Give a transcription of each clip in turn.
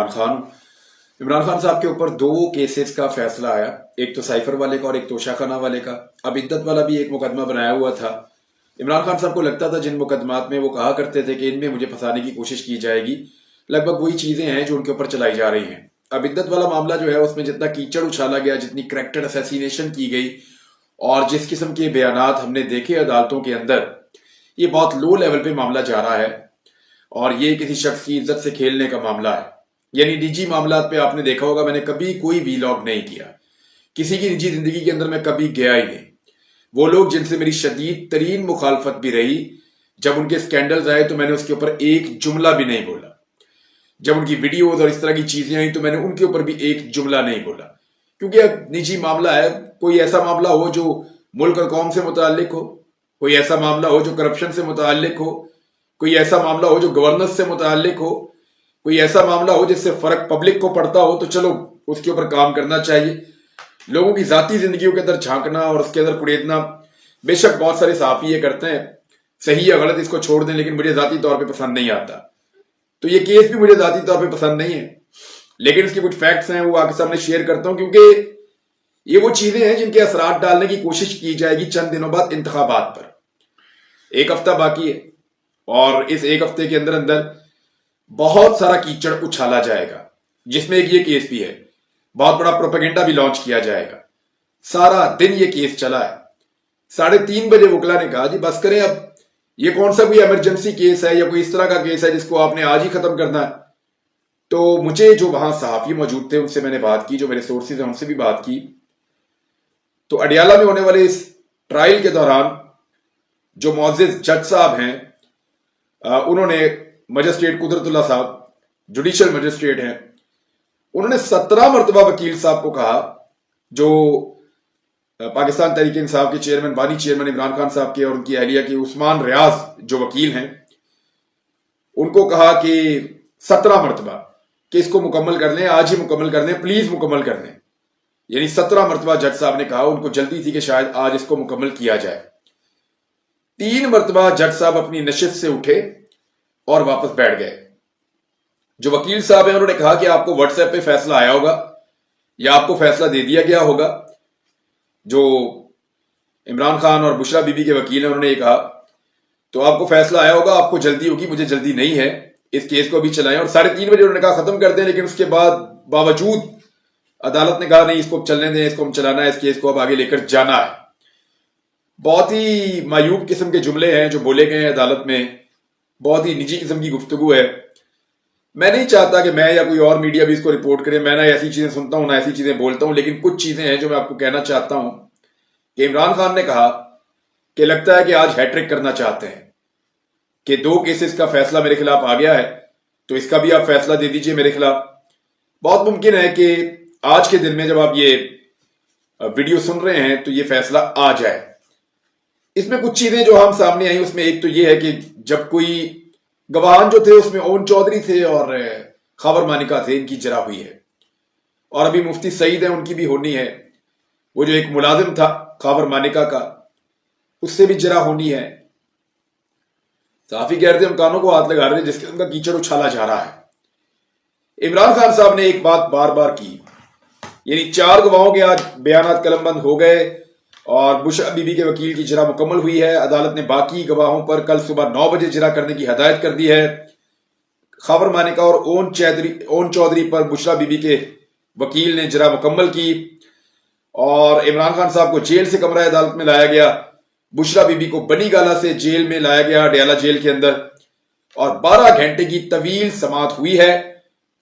عمران خان ہوں۔ عمران خان صاحب کے اوپر 2 کیسز کا فیصلہ آیا، ایک تو سائفر والے کا اور ایک توشہ خانہ والے کا۔ اب عدت والا بھی ایک مقدمہ بنایا ہوا تھا۔ عمران خان صاحب کو لگتا تھا جن مقدمات میں وہ کہا کرتے تھے کہ ان میں مجھے پھنسانے کی کوشش کی جائے گی، لگ بھگ وہی چیزیں ہیں جو ان کے اوپر چلائی جا رہی ہیں۔ اب عدت والا معاملہ جو ہے اس میں جتنا کیچڑ اچھالا گیا، جتنی کریکٹر اسیسینیشن کی گئی اور جس قسم کے بیانات ہم نے دیکھے عدالتوں کے اندر، یہ بہت لو لیول پہ معاملہ جا رہا ہے اور یہ کسی شخص کی عزت سے کھیلنے کا معاملہ ہے۔ یعنی نجی معاملات پہ آپ نے دیکھا ہوگا میں نے کبھی کوئی ویلاگ نہیں کیا، کسی کی نجی زندگی کے اندر میں کبھی گیا ہی نہیں۔ وہ لوگ جن سے میری شدید ترین مخالفت بھی رہی، جب ان کے سکینڈلز آئے تو میں نے اس کے اوپر ایک جملہ بھی نہیں بولا۔ جب ان کی ویڈیوز اور اس طرح کی چیزیں آئیں تو میں نے ان کے اوپر بھی ایک جملہ نہیں بولا، کیونکہ اب نجی معاملہ ہے۔ کوئی ایسا معاملہ ہو جو ملک اور قوم سے متعلق ہو، کوئی ایسا معاملہ ہو جو کرپشن سے متعلق ہو، کوئی ایسا معاملہ ہو جو گورننس سے متعلق ہو، کوئی ایسا معاملہ ہو جس سے فرق پبلک کو پڑتا ہو، تو چلو اس کے اوپر کام کرنا چاہیے۔ لوگوں کی ذاتی زندگیوں کے اندر جھانکنا اور اس کے اندر کڑیدنا، بے شک بہت سارے صحافی یہ کرتے ہیں، صحیح یا غلط اس کو چھوڑ دیں، لیکن مجھے ذاتی طور پہ پسند نہیں آتا۔ تو یہ کیس بھی مجھے ذاتی طور پہ پسند نہیں ہے، لیکن اس کے کچھ فیکٹس ہیں وہ آپ کے سامنے شیئر کرتا ہوں، کیونکہ یہ وہ چیزیں ہیں جن کے اثرات ڈالنے کی کوشش کی جائے گی چند دنوں بعد انتخابات پر۔ 1 ہفتہ باقی ہے اور اس 1 ہفتے کے اندر بہت سارا کیچڑ اچھالا جائے گا، جس میں ایک یہ کیس بھی ہے۔ بہت بڑا پروپیگنڈا بھی لانچ کیا جائے گا۔ سارا دن یہ کیس چلا ہے۔ 3:30 بجے وکلا نے کہا جی بس کریں، اب یہ کون سا کوئی ایمرجنسی کیس ہے یا کوئی اس طرح کا کیس ہے جس کو آپ نے آج ہی ختم کرنا ہے؟ تو مجھے جو وہاں صحافی موجود تھے ان سے میں نے بات کی، جو میرے سورسز ہیں ان سے بھی بات کی، تو اڈیالہ میں ہونے والے اس ٹرائل کے دوران جو معزز جج صاحب ہیں، انہوں نے مجسٹریٹ قدرت اللہ صاحب جوڈیشل مجسٹریٹ ہیں، انہوں نے 17 مرتبہ وکیل صاحب کو کہا، جو پاکستان تحریک انصاف کے چیئرمین بانی چیئرمین عمران خان صاحب کے اور ان کی اہلیہ کے عثمان ریاض جو وکیل ہیں، ان کو کہا کہ 17 مرتبہ کہ اس کو مکمل کر لیں، آج ہی مکمل کر لیں، پلیز مکمل کر لیں۔ یعنی 17 مرتبہ جج صاحب نے کہا، ان کو جلدی تھی کہ شاید آج اس کو مکمل کیا جائے۔ 3 مرتبہ جج صاحب اپنی نشست سے اٹھے اور واپس بیٹھ گئے۔ جو وکیل صاحب ہیں انہوں نے کہا کہ آپ کو واٹس ایپ پہ فیصلہ آیا ہوگا یا آپ کو فیصلہ دے دیا گیا ہوگا۔ جو عمران خان اور بشرا بی بی کے وکیل ہیں انہوں نے یہ کہا، تو آپ کو فیصلہ آیا ہوگا، آپ کو جلدی ہوگی، مجھے جلدی نہیں ہے، اس کیس کو ابھی چلائیں۔ اور 3:30 بجے انہوں نے کہا ختم کر دیں، لیکن اس کے بعد باوجود عدالت نے کہا نہیں، اس کو چلنے دیں، اس کو ہم چلانا ہے، اس کیس کو اب آگے لے کر جانا ہے۔ بہت ہی معیوب قسم کے جملے ہیں جو بولے گئے ہیں عدالت میں، بہت ہی نجی قسم کی گفتگو ہے۔ میں نہیں چاہتا کہ میں یا کوئی اور میڈیا بھی اس کو رپورٹ کرے، میں نہ ایسی چیزیں سنتا ہوں نہ ایسی چیزیں بولتا ہوں، لیکن کچھ چیزیں ہیں جو میں آپ کو کہنا چاہتا ہوں کہ عمران خان نے کہا کہ لگتا ہے کہ آج ہیٹرک کرنا چاہتے ہیں، کہ 2 کیسز کا فیصلہ میرے خلاف آ گیا ہے تو اس کا بھی آپ فیصلہ دے دیجئے میرے خلاف۔ بہت ممکن ہے کہ آج کے دن میں جب آپ یہ ویڈیو سن رہے ہیں تو یہ فیصلہ آ جائے۔ اس میں کچھ چیزیں جو ہم سامنے آئیں، اس میں ایک تو یہ ہے کہ جب کوئی گواہان جو تھے اس میں اون چودھری تھے اور خاور مانیکا تھے، ان کی جرح ہوئی ہے، اور ابھی مفتی سعید ہیں ان کی بھی ہونی ہے۔ وہ جو ایک ملازم تھا خاور مانیکا کا، اس سے بھی جرح ہونی ہے۔ صحافی کہہ رہے تھے ہم کانوں کو ہاتھ لگا رہے تھے، جس قسم کا کیچڑ اچھالا جا رہا ہے۔ عمران خان صاحب نے ایک بات بار بار کی، یعنی 4 گواہوں کے آج بیانات قلم بند ہو گئے اور بشرا بی بی کے وکیل کی جرح مکمل ہوئی ہے۔ عدالت نے باقی گواہوں پر کل صبح 9 بجے جرح کرنے کی ہدایت کر دی ہے۔ خاور مانیکا اور اون چودھری پر بشرا بی بی کے وکیل نے جرح مکمل کی اور عمران خان صاحب کو جیل سے کمرہ عدالت میں لایا گیا۔ بشرا بی بی کو بنی گالہ سے جیل میں لایا گیا، اڈیالہ جیل کے اندر، اور 12 گھنٹے کی طویل سماعت ہوئی ہے۔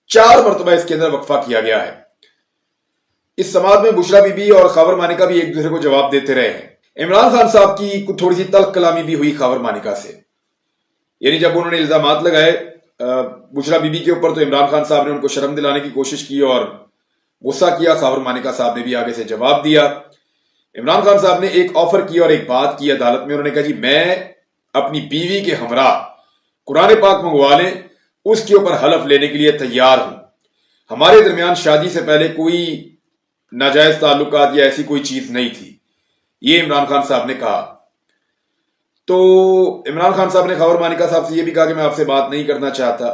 4 مرتبہ اس کے اندر وقفہ کیا گیا ہے۔ اس سماعت میں بشرا بی بی اور خاور مانیکا بھی ایک دوسرے کو جواب دیتے رہے ہیں۔ عمران خان صاحب کی تھوڑی سی تلخ کلامی بھی ہوئی خاور مانیکا سے، یعنی جب انہوں نے الزامات لگائے بشرا بی بی کے اوپر تو عمران خان صاحب نے ان کو شرم دلانے کی کوشش کی اور غصہ کیا۔ خاور مانیکا صاحب نے بھی آگے سے جواب دیا۔ عمران خان صاحب نے ایک آفر کی اور ایک بات کی عدالت میں، انہوں نے کہا جی میں اپنی بیوی کے ہمراہ قرآن پاک منگوا لیں، اس کے اوپر حلف لینے کے لیے تیار ہوں، ہمارے درمیان شادی سے پہلے کوئی ناجائز تعلقات یا ایسی کوئی چیز نہیں تھی، یہ عمران خان صاحب نے کہا۔ تو عمران خان صاحب نے خاور مانیکا صاحب سے یہ بھی کہا کہ میں آپ سے بات نہیں کرنا چاہتا۔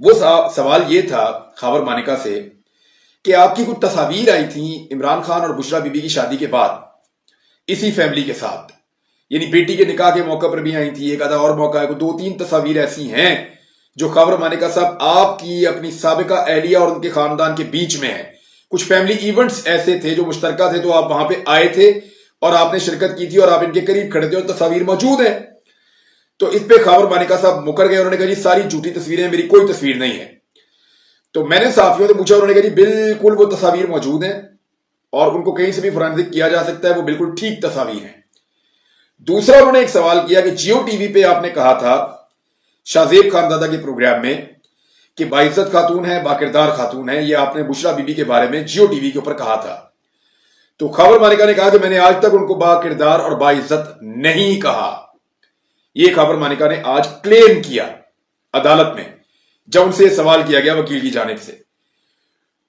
وہ سوال یہ تھا خاور مانیکا سے کہ آپ کی کچھ تصاویر آئی تھیں عمران خان اور بشرا بی بی کی شادی کے بعد اسی فیملی کے ساتھ، یعنی بیٹی کے نکاح کے موقع پر بھی آئی تھی، ایک آدھا اور موقع ہے، 2-3 تصاویر ایسی ہیں جو خاور مانیکا صاحب آپ کی اپنی سابقہ اہلیہ اور ان کے خاندان کے بیچ میں ہے۔ کچھ فیملی ایونٹس ایسے تھے جو مشترکہ تھے، تو آپ وہاں پہ آئے تھے اور آپ نے شرکت کی تھی اور آپ ان کے قریب کھڑے تھے اور تصاویر موجود ہیں۔ تو اس پہ خاور مانیکا صاحب مکر گئے، انہوں نے کہا جی ساری جھوٹی تصویریں، میری کوئی تصویر نہیں ہے۔ تو میں نے صحافیوں سے پوچھا، انہوں نے کہا جی بالکل وہ تصاویر موجود ہیں اور ان کو کہیں سے بھی فورینسک کیا جا سکتا ہے، وہ بالکل ٹھیک تصاویر ہیں۔ دوسرا انہوں نے ایک سوال کیا کہ جیو ٹی وی پہ آپ نے کہا تھا شاہ زیب خانزادہ کے پروگرام میں کہ باعزت خاتون ہے، باکردار خاتون ہے، یہ آپ نے بشرا بی بی کے بارے میں جیو ٹی وی کے اوپر کہا تھا۔ تو خاور مانیکا نے کہا کہ میں نے آج تک ان کو باکردار اور باعزت نہیں کہا۔ یہ خاور مانیکا نے آج کلیم کیا عدالت میں جب ان سے سوال کیا گیا وکیل کی جانب سے۔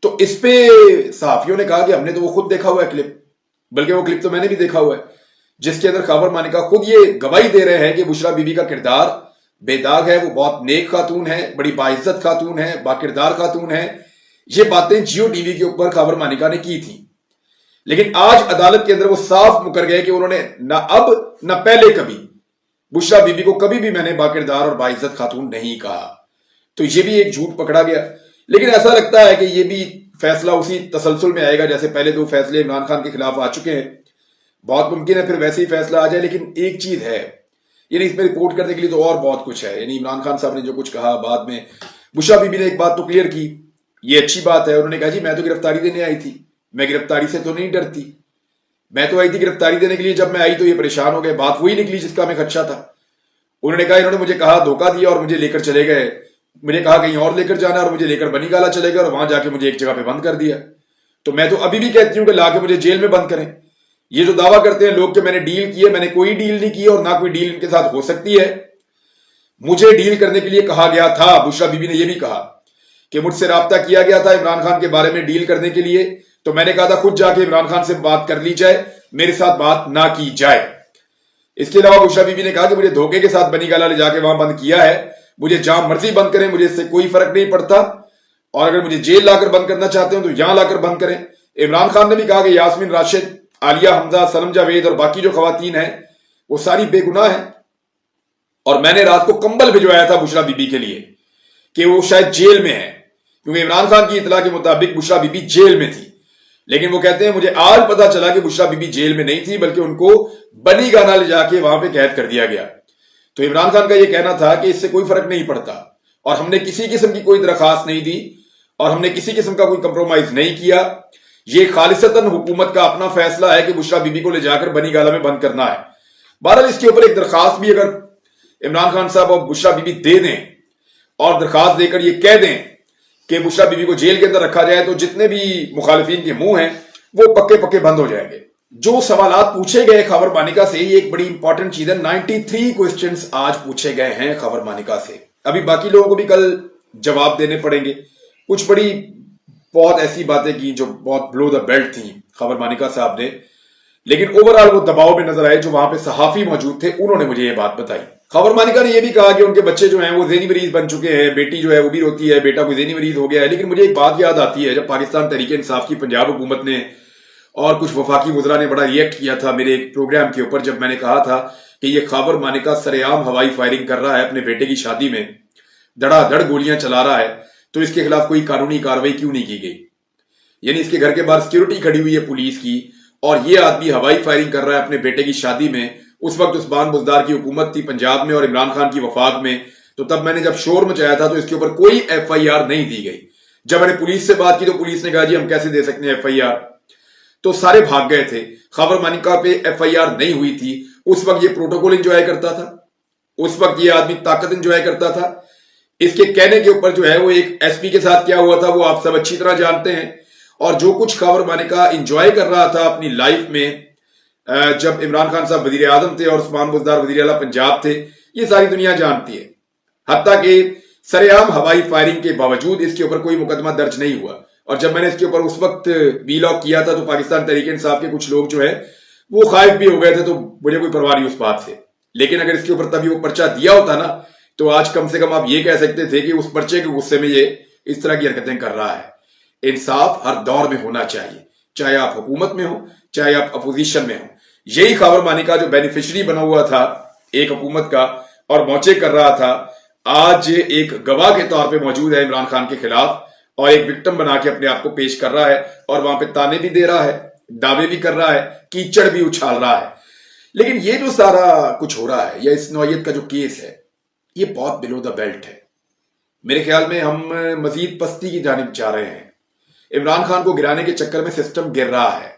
تو اس پہ صحافیوں نے کہا کہ ہم نے تو وہ خود دیکھا ہوا ہے کلپ، بلکہ وہ کلپ تو میں نے بھی دیکھا ہوا ہے، جس کے اندر خاور مانیکا خود یہ گواہی دے رہے ہیں کہ بشرا بی بی کا کردار بے داغ ہے، وہ بہت نیک خاتون ہے، بڑی باعزت خاتون ہے، باکردار خاتون ہے۔ یہ باتیں جیو ٹی وی کے اوپر خاور مانیکا نے کی تھی، لیکن آج عدالت کے اندر وہ صاف مکر گئے کہ انہوں نے نہ اب نہ پہلے کبھی بشرا بی بی کو کبھی بھی میں نے باکردار اور باعزت خاتون نہیں کہا۔ تو یہ بھی ایک جھوٹ پکڑا گیا، لیکن ایسا لگتا ہے کہ یہ بھی فیصلہ اسی تسلسل میں آئے گا جیسے پہلے 2 فیصلے عمران خان کے خلاف آ چکے ہیں۔ بہت ممکن ہے پھر ویسے ہی فیصلہ آ جائے، لیکن ایک چیز ہے، یعنی اس میں رپورٹ کرنے کے لیے تو اور بہت کچھ ہے۔ یعنی عمران خان صاحب نے جو کچھ کہا، بعد میں بشرا بی بی نے ایک بات تو کلیئر کی، یہ اچھی بات ہے، انہوں نے کہا جی میں تو گرفتاری دینے آئی تھی، میں گرفتاری سے تو نہیں ڈرتی، میں تو آئی تھی گرفتاری دینے کے لیے، جب میں آئی تو یہ پریشان ہو گئے، بات وہی نکلی جس کا ہمیں خدشہ تھا۔ انہوں نے کہا انہوں نے مجھے کہا دھوکہ دیا اور مجھے لے کر چلے گئے، مجھے کہا کہیں اور لے کر جانا اور مجھے لے کر بنی گالا چلے گئے اور وہاں جا کے مجھے ایک جگہ پہ بند کر دیا۔ تو میں تو ابھی بھی کہتی ہوں کہ لا کے مجھے جیل میں بند کریں۔ یہ جو دعویٰ کرتے ہیں لوگ کہ میں نے ڈیل کی ہے، میں نے کوئی ڈیل نہیں کی اور نہ کوئی ڈیل ان کے ساتھ ہو سکتی ہے۔ مجھے ڈیل کرنے کے لیے کہا گیا تھا، بشرا بی بی نے یہ بھی کہا کہ مجھ سے رابطہ کیا گیا تھا عمران خان کے بارے میں ڈیل کرنے کے لیے، تو میں نے کہا تھا خود جا کے عمران خان سے بات کر لی جائے، میرے ساتھ بات نہ کی جائے۔ اس کے علاوہ بشرا بی بی نے کہا کہ مجھے دھوکے کے ساتھ بنی گالا لے جا کے وہاں بند کیا ہے، مجھے جہاں مرضی بند کریں، مجھے اس سے کوئی فرق نہیں پڑتا، اور اگر مجھے جیل لا کر بند کرنا چاہتے ہوں تو یہاں لا کر بند کریں۔ عمران خان نے بھی کہا کہ یاسمین راشد، عالیہ حمزہ، سنم جاوید اور باقی جو خواتین ہیں وہ ساری بے گناہ ہیں، اور میں نے رات کو کمبل بھجوایا تھا بشرا بی بی کے لیے کہ وہ شاید جیل میں ہے، کیونکہ عمران خان کی اطلاع کے مطابق بشرا بی بی جیل میں تھی، لیکن وہ کہتے ہیں مجھے آج پتا چلا کہ بشرا بی بی جیل میں نہیں تھی، بلکہ ان کو بنی گانا لے جا کے وہاں پہ قید کر دیا گیا۔ تو عمران خان کا یہ کہنا تھا کہ اس سے کوئی فرق نہیں پڑتا اور ہم نے کسی قسم کی کوئی درخواست نہیں دی اور ہم نے کسی قسم کا کوئی کمپرومائز نہیں کیا، یہ خالصتاً حکومت کا اپنا فیصلہ ہے کہ بشرا بی بی کو لے جا کر بنی گالا میں بند کرنا ہے۔ بہرحال اس کے اوپر ایک درخواست بھی اگر عمران خان صاحب اور بشرا بی بی دے دیں اور درخواست دے کر یہ کہہ دیں کہ بشرا بی بی کو جیل کے اندر رکھا جائے، تو جتنے بھی مخالفین کے منہ ہیں وہ پکے پکے بند ہو جائیں گے۔ جو سوالات پوچھے گئے خاور مانیکا سے، یہ ایک بڑی امپورٹنٹ چیز ہے، 93 کوسچنز آج پوچھے گئے ہیں خاور مانیکا سے۔ ابھی باقی لوگوں کو بھی کل جواب دینے پڑیں گے۔ کچھ بڑی بہت ایسی باتیں کی جو بہت بلو دا بیلٹ تھیں خاور مانیکا صاحب نے، لیکن اوورآل وہ دباؤ میں نظر آئے۔ جو وہاں پہ صحافی موجود تھے انہوں نے مجھے یہ بات بتائی۔ خاور مانیکا نے یہ بھی کہا کہ ان کے بچے جو ہیں وہ ذہنی مریض بن چکے ہیں، بیٹی جو ہے وہ بھی روتی ہے، بیٹا کوئی ذہنی مریض ہو گیا ہے۔ لیکن مجھے ایک بات یاد آتی ہے، جب پاکستان تحریک انصاف کی پنجاب حکومت نے اور کچھ وفاقی وزراء نے بڑا ریئیکٹ کیا تھا میرے ایک پروگرام کے اوپر، جب میں نے کہا تھا کہ یہ خاور مانیکا سرعام ہوائی فائرنگ کر رہا ہے اپنے بیٹے کی شادی میں، دھڑا دھڑ گولیاں چلا رہا ہے، تو اس کے خلاف کوئی قانونی کارروائی کیوں نہیں کی گئی؟ یعنی اس کے گھر کے باہر سیکیورٹی کھڑی ہوئی ہے پولیس کی، اور یہ آدمی ہوائی فائرنگ کر رہا ہے اپنے بیٹے کی شادی میں۔ اس وقت عثمان بزدار کی حکومت تھی پنجاب میں اور عمران خان کی وفاق میں، تو تب میں نے جب شور مچایا تھا تو اس کے اوپر کوئی ایف آئی آر نہیں دی گئی۔ جب میں نے پولیس سے بات کی تو پولیس نے کہا جی ہم کیسے دے سکتے ہیں ایف آئی آر، تو سارے بھاگ گئے تھے۔ خاور مانیکا پہ ایف آئی آر نہیں ہوئی تھی، اس وقت یہ پروٹوکول انجوائے کرتا تھا، اس وقت یہ آدمی طاقت انجوائے کرتا تھا۔ اس کے کہنے کے اوپر جو ہے وہ ایک ایس پی کے ساتھ کیا ہوا تھا وہ آپ سب اچھی طرح جانتے ہیں، اور جو کچھ خاور مانیکا انجوائے کر رہا تھا اپنی لائف میں جب عمران خان صاحب وزیر اعظم تھے اور عثمان بزدار وزیر اعلیٰ پنجاب تھے، یہ ساری دنیا جانتی ہے۔ حتیٰ کہ سرعام ہوائی فائرنگ کے باوجود اس کے اوپر کوئی مقدمہ درج نہیں ہوا، اور جب میں نے اس کے اوپر اس وقت وی لاگ کیا تھا تو پاکستان تحریک انصاف کے کچھ لوگ جو ہے وہ خائف بھی ہو گئے تھے، تو مجھے کوئی پرواہ نہیں اس بات سے۔ لیکن اگر اس کے اوپر تبھی وہ پرچہ دیا ہوتا نا تو آج کم سے کم آپ یہ کہہ سکتے تھے کہ اس پرچے کے غصے میں یہ اس طرح کی حرکتیں کر رہا ہے۔ انصاف ہر دور میں ہونا چاہیے، چاہے آپ حکومت میں ہوں چاہے آپ اپوزیشن میں ہوں۔ یہی خاور مانی کا جو بینیفیشری بنا ہوا تھا ایک حکومت کا اور موچے کر رہا تھا، آج ایک گواہ کے طور پہ موجود ہے عمران خان کے خلاف اور ایک وکٹم بنا کے اپنے آپ کو پیش کر رہا ہے، اور وہاں پہ تانے بھی دے رہا ہے، دعوے بھی کر رہا ہے، کیچڑ بھی اچھال رہا ہے۔ لیکن یہ جو سارا کچھ ہو رہا ہے یا اس نوعیت کا جو کیس ہے، یہ بہت بلو دا بیلٹ ہے۔ میرے خیال میں ہم مزید پستی کی جانب جا رہے ہیں۔ عمران خان کو گرانے کے چکر میں سسٹم گر رہا ہے،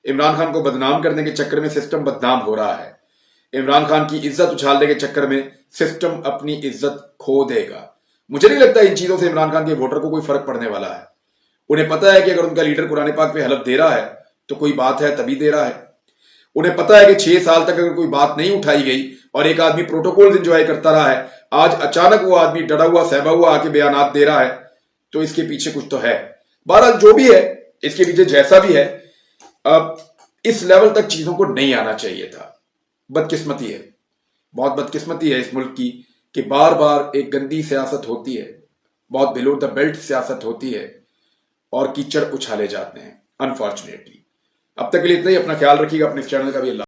عمران خان کو بدنام کرنے کے چکر میں سسٹم بدنام ہو رہا ہے، عمران خان کی عزت اچھالنے کے چکر میں سسٹم اپنی عزت کھو دے گا۔ مجھے نہیں لگتا ان چیزوں سے عمران خان کے ووٹر کو کوئی فرق پڑنے والا ہے۔ انہیں پتا ہے کہ اگر ان کا لیڈر قرآن پاک پہ حلف دے رہا ہے تو کوئی بات ہے تبھی دے رہا ہے۔ انہیں پتا ہے کہ 6 سال تک اگر کوئی بات نہیں اٹھائی گئی اور ایک آدمی پروٹوکول انجوائے کرتا رہا ہے، آج اچانک وہ آدمی ڈرا ہوا سہبا ہوا آ کے بیانات دے رہا ہے، تو اس کے پیچھے کچھ تو ہے۔ بہرحال جو بھی ہے، اس کے پیچھے جیسا بھی ہے، اب اس لیول تک چیزوں کو نہیں آنا چاہیے تھا۔ بدقسمتی ہے، بہت بدقسمتی ہے اس ملک کی کہ بار بار ایک گندی سیاست ہوتی ہے، بہت بلو دا بیلٹ سیاست ہوتی ہے اور کیچڑ اچھالے جاتے ہیں، انفارچونیٹلی۔ اب تک کے لیے اتنا ہی، اپنا خیال رکھیے گا، اپنے اس چینل کا بھی۔ اللہ